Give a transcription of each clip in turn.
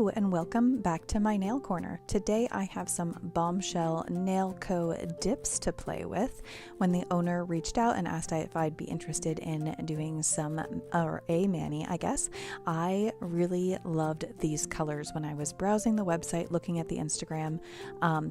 Hello and welcome back to my nail corner. Today I have some Bombshell Nail Co dips to play with. When the owner reached out and asked if I'd be interested in doing a mani, I guess, I really loved these colors when I was browsing the website, looking at the Instagram.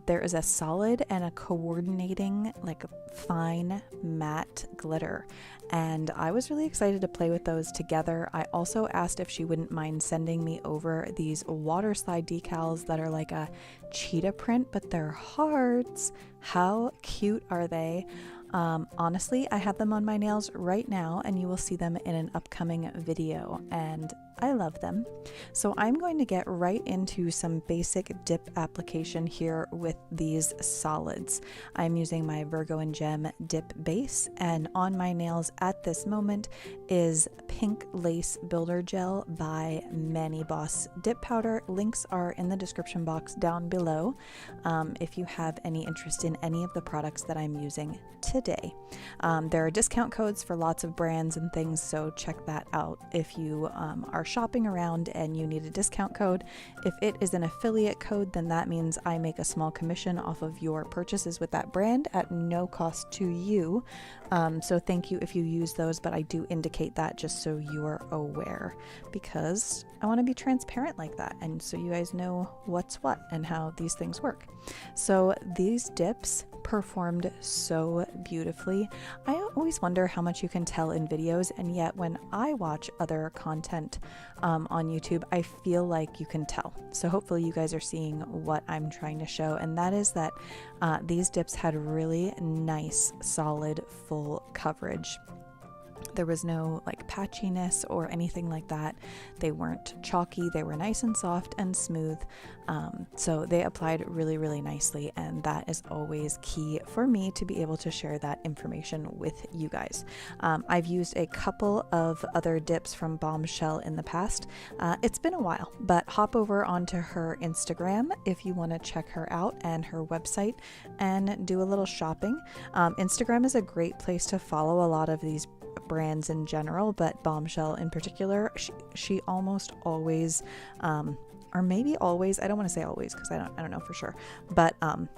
There is a solid and a coordinating, like fine matte glitter, and I was really excited to play with those together. I also asked if she wouldn't mind sending me over these water slide decals that are like a cheetah print, but they're hearts. How cute are they? Honestly, I have them on my nails right now and you will see them in an upcoming video, and I love them. So I'm going to get right into some basic dip application here with these solids. I'm using my Virgo and Gem dip base, and on my nails at this moment is Pink Lace Builder Gel by Mani Boss dip powder. Links are in the description box down below if you have any interest in any of the products that I'm using today. There are discount codes for lots of brands and things, so check that out if you are shopping around and you need a discount code. If it is an affiliate code, then that means I make a small commission off of your purchases with that brand at no cost to you. So thank you if you use those, but I do indicate that just so you're aware, because I want to be transparent like that, and so you guys know what's what and how these things work. So these dips performed so beautifully. I always wonder how much you can tell in videos, and yet when I watch other content on YouTube, I feel like you can tell. So hopefully you guys are seeing what I'm trying to show, and that is that these dips had really nice, solid, full coverage. There was no like patchiness or anything like that. They weren't chalky. They were nice and soft and smooth. So they applied really, really nicely, and that is always key for me to be able to share that information with you guys. I've used a couple of other dips from Bombshell in the past. It's been a while, but hop over onto her Instagram if you want to check her out, and her website, and do a little shopping. Instagram is a great place to follow a lot of these brands in general, but Bombshell in particular, she almost always or maybe always, I don't want to say always because I don't know for sure, but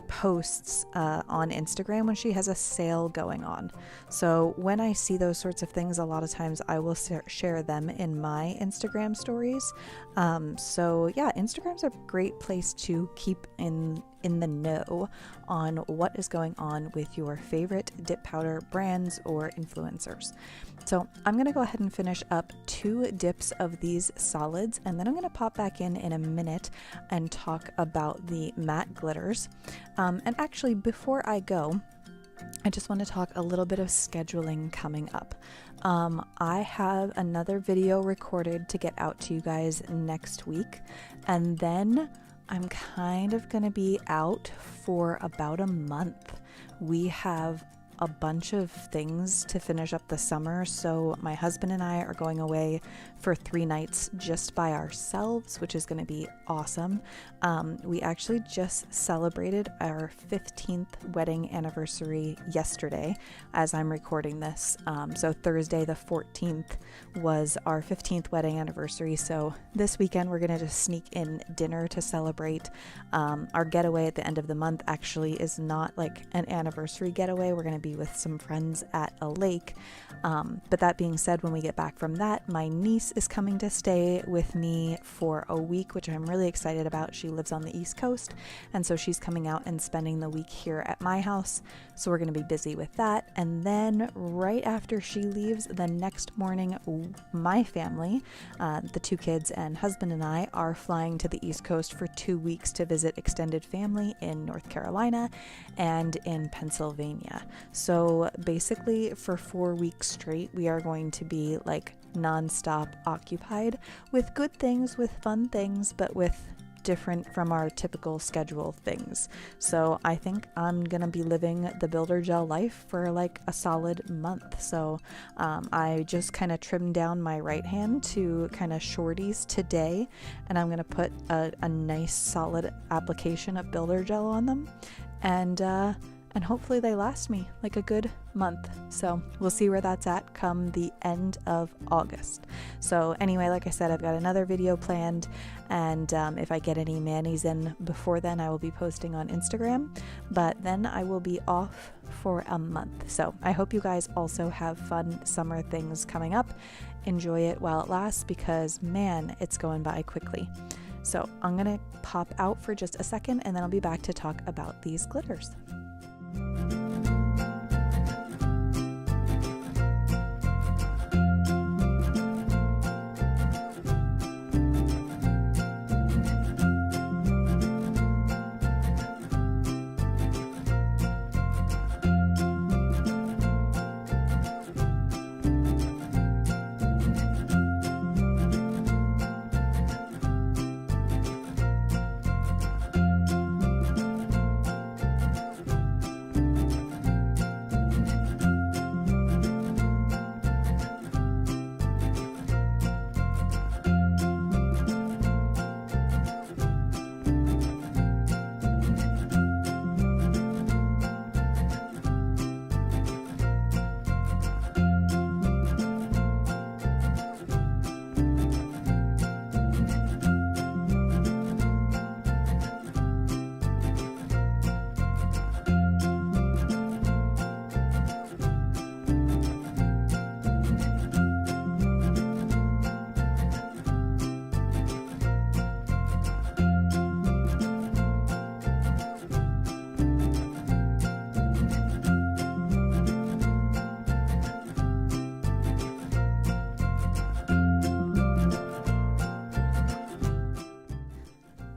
posts on Instagram when she has a sale going on. So when I see those sorts of things, a lot of times I will share them in my Instagram stories. So yeah, Instagram's a great place to keep in the know on what is going on with your favorite dip powder brands or influencers. So I'm going to go ahead and finish up 2 dips of these solids, and then I'm going to pop back in a minute and talk about the matte glitters. And actually, before I go, I just want to talk a little bit of scheduling coming up. I have another video recorded to get out to you guys next week, and then I'm kind of going to be out for about a month. We have a bunch of things to finish up the summer, so my husband and I are going away for 3 nights just by ourselves, which is going to be awesome. We actually just celebrated our 15th wedding anniversary yesterday as I'm recording this. So Thursday the 14th was our 15th wedding anniversary, so this weekend we're going to just sneak in dinner to celebrate. Our getaway at the end of the month actually is not like an anniversary getaway. We're going to be with some friends at a lake. But that being said, when we get back from that, my niece is coming to stay with me for a week, which I'm really excited about. She lives on the East Coast, and so she's coming out and spending the week here at my house. So we're going to be busy with that. And then right after she leaves, the next morning, my family, the 2 kids and husband and I, are flying to the East Coast for 2 weeks to visit extended family in North Carolina and in Pennsylvania. So basically for 4 weeks straight, we are going to be like nonstop occupied with good things, with fun things, but with different from our typical schedule things. So I think I'm gonna be living the builder gel life for like a solid month. So I just kind of trimmed down my right hand to kind of shorties today, and I'm gonna put a nice solid application of builder gel on them, and and hopefully they last me like a good month. So we'll see where that's at come the end of August. So anyway, like I said, I've got another video planned, and if I get any manis in before then, I will be posting on Instagram, but then I will be off for a month. So I hope you guys also have fun summer things coming up. Enjoy it while it lasts, because man, it's going by quickly. So I'm gonna pop out for just a second, and then I'll be back to talk about these glitters.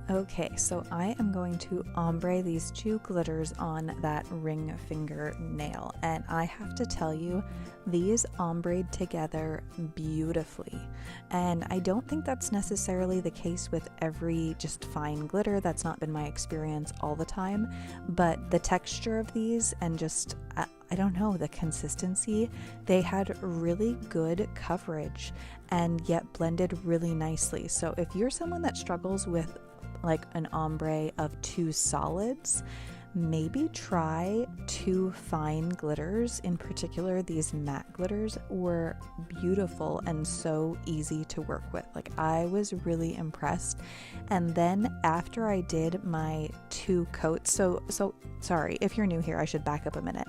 Okay, so I am going to ombre these two glitters on that ring finger nail, and I have to tell you, these ombreed together beautifully. And I don't think that's necessarily the case with every just fine glitter. That's not been my experience all the time, but the texture of these and just I don't know, the consistency, they had really good coverage and yet blended really nicely. So if you're someone that struggles with like an ombre of two solids, maybe try two fine glitters. In particular, these matte glitters were beautiful and so easy to work with. Like, I was really impressed. And then after I did my two coats, so sorry, if you're new here, I should back up a minute.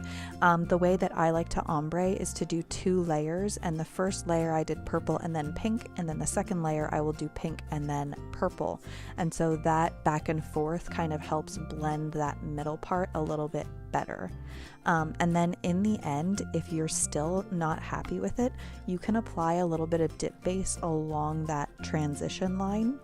The way that I like to ombre is to do two layers, and the first layer I did purple and then pink, and then the second layer I will do pink and then purple. And so that back and forth kind of helps blend that middle part a little bit better. And then in the end, if you're still not happy with it, you can apply a little bit of dip base along that transition line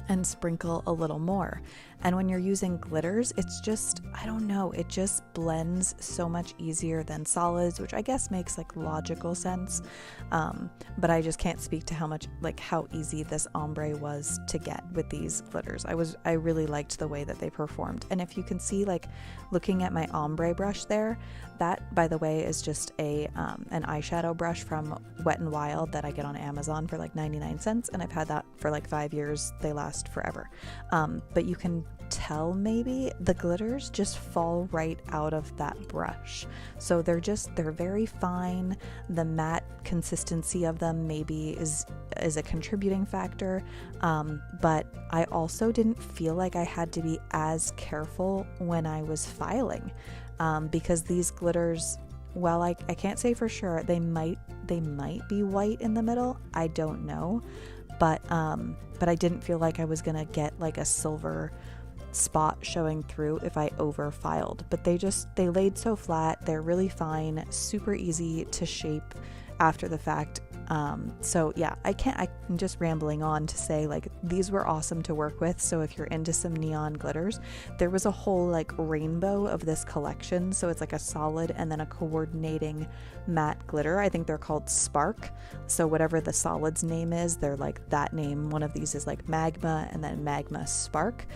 and sprinkle a little more. And when you're using glitters, it's just, I don't know, it just blends so much easier than solids, which I guess makes like logical sense. But I just can't speak to how easy this ombre was to get with these glitters. I really liked the way that they performed. And if you can see, like, looking at my ombre brush there, that, by the way, is just an eyeshadow brush from Wet n Wild that I get on Amazon for like 99 cents. And I've had that for like 5 years. They last forever. But you can tell maybe the glitters just fall right out of that brush. So they're very fine. The matte consistency of them maybe is a contributing factor. But I also didn't feel like I had to be as careful when I was filing, because these glitters, well, I can't say for sure, they might be white in the middle. I don't know. But I didn't feel like I was gonna get like a silver spot showing through if I over filed. But they laid so flat. They're really fine, super easy to shape after the fact. So yeah, I'm just rambling on to say, like, these were awesome to work with. So if you're into some neon glitters, there was a whole like rainbow of this collection. So it's like a solid and then a coordinating matte glitter. I think they're called Spark. So whatever the solid's name is, they're like that name. One of these is like Magma and then Magma Spark.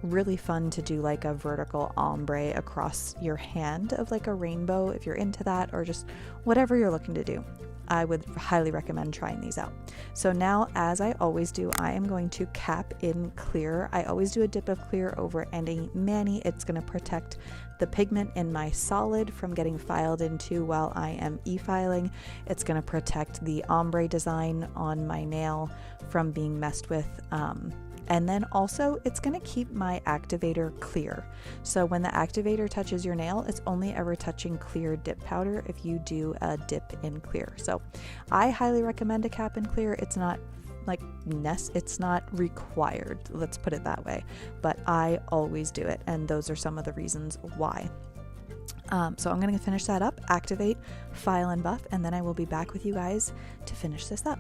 Really fun to do like a vertical ombre across your hand of like a rainbow if you're into that, or just whatever you're looking to do. I would highly recommend trying these out. So now, as I always do, I am going to cap in clear. I always do a dip of clear over any mani. It's going to protect the pigment in my solid from getting filed into while I am e-filing. It's going to protect the ombre design on my nail from being messed with. And then also it's going to keep my activator clear. So when the activator touches your nail, it's only ever touching clear dip powder if you do a dip in clear. So I highly recommend a cap in clear. It's not it's not required, let's put it that way, but I always do it, and those are some of the reasons why. So I'm going to finish that up, activate, file, and buff, and then I will be back with you guys to finish this up.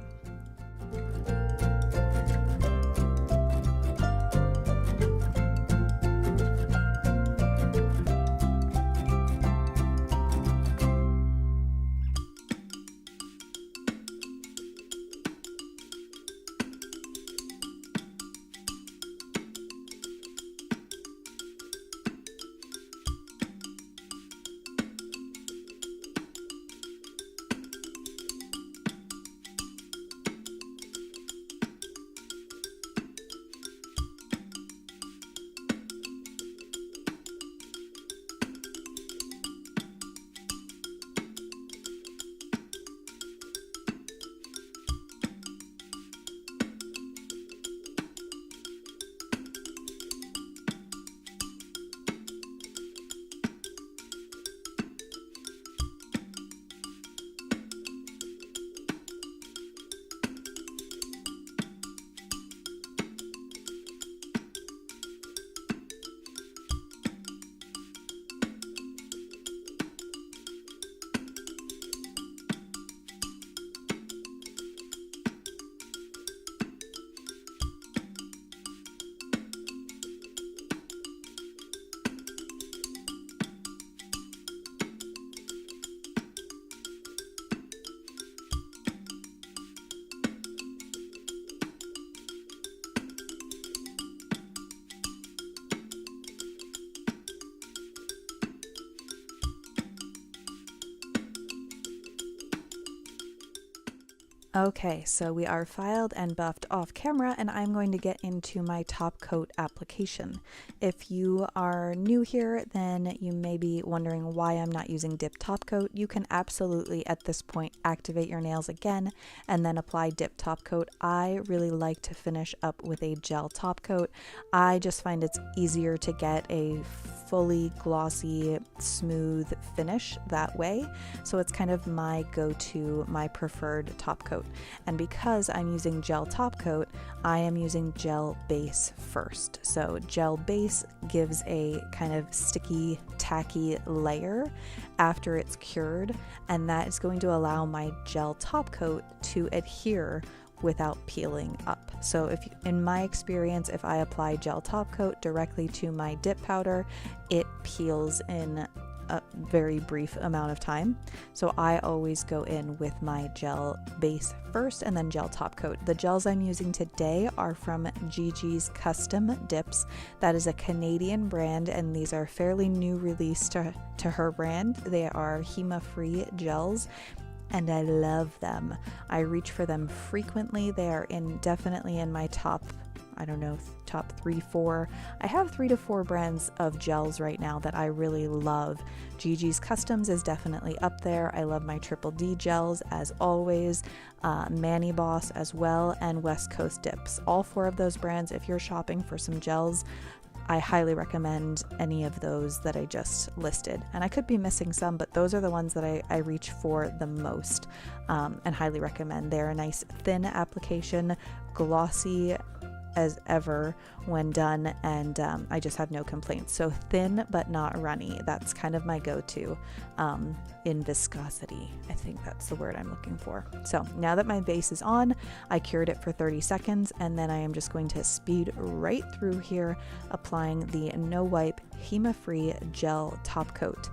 Okay, so we are filed and buffed off camera, and I'm going to get into my top coat application. If you are new here, then you may be wondering why I'm not using dip top coat. You can absolutely at this point activate your nails again and then apply dip top coat. I really like to finish up with a gel top coat. I just find it's easier to get a fully glossy, smooth finish that way. So it's kind of my go-to, my preferred top coat. And because I'm using gel top coat, I am using gel base first. So gel base gives a kind of sticky, tacky layer after it's cured, and that is going to allow my gel top coat to adhere without peeling up. So if, in my experience, if I apply gel top coat directly to my dip powder, it peels in a very brief amount of time. So I always go in with my gel base first and then gel top coat. The gels I'm using today are from Gigi's Custom Dips. That is a Canadian brand, and these are fairly new release to her brand. They are HEMA-free gels, and I love them. I reach for them frequently. They are definitely in my top, I don't know, top 3, 4. I have 3 to 4 brands of gels right now that I really love. Gigi's Customs is definitely up there. I love my Triple D gels as always, Mani Boss as well, and West Coast Dips. All 4 of those brands, if you're shopping for some gels, I highly recommend any of those that I just listed. And I could be missing some, but those are the ones that I reach for the most, and highly recommend. They're a nice thin application, glossy as ever when done, and I just have no complaints. So thin but not runny, that's kind of my go-to in viscosity. I think that's the word I'm looking for. So now that my base is on, I cured it for 30 seconds, and then I am just going to speed right through here, applying the no wipe HEMA-free gel top coat.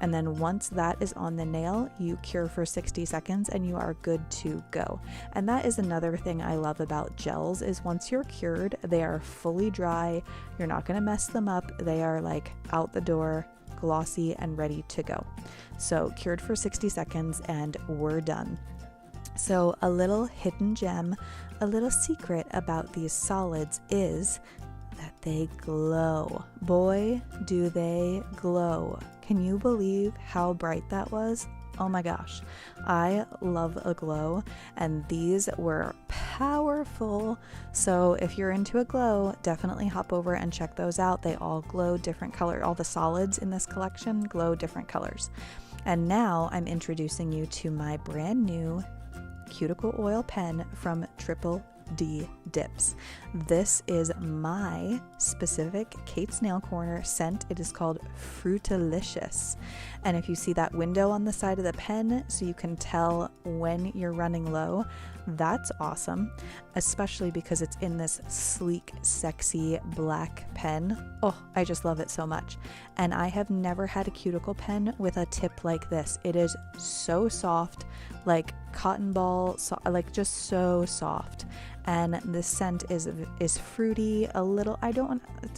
And then once that is on the nail, you cure for 60 seconds and you are good to go. And that is another thing I love about gels, is once you're cured, they are fully dry. You're not going to mess them up. They are like out the door, glossy and ready to go. So cured for 60 seconds and we're done. So a little hidden gem, a little secret about these solids is that they glow. Boy, do they glow. Can you believe how bright that was? Oh my gosh, I love a glow, and these were powerful. So if you're into a glow, definitely hop over and check those out. They all glow different colors. All the solids in this collection glow different colors. And now I'm introducing you to my brand new cuticle oil pen from Triple D Dips. This is my specific Kate's Nail Corner scent. It is called Fruitalicious. And if you see that window on the side of the pen so you can tell when you're running low, that's awesome, especially because it's in this sleek, sexy black pen. Oh, I just love it so much. And I have never had a cuticle pen with a tip like this. It is so soft, like cotton ball, like just so soft. And this scent is fruity, a little,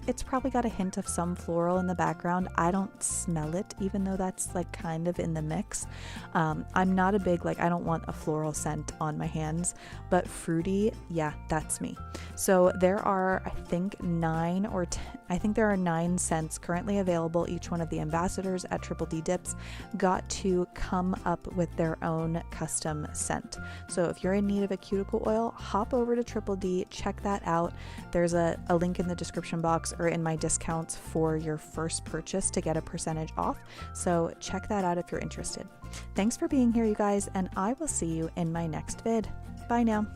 it's probably got a hint of some floral in the background. I don't smell it, even though that's like kind of in the mix. I'm not a big, I don't want a floral scent on my hands, but fruity, yeah, that's me. So there are, I think 9 scents currently available. Each one of the ambassadors at Triple D Dips got to come up with their own custom scent. So if you're in need of a cuticle oil, hop over to Triple D, check that out. There's a link in the description box or in my discounts for your first purchase to get a percentage off. So check that out if you're interested. Thanks for being here, you guys, and I will see you in my next vid. Bye now.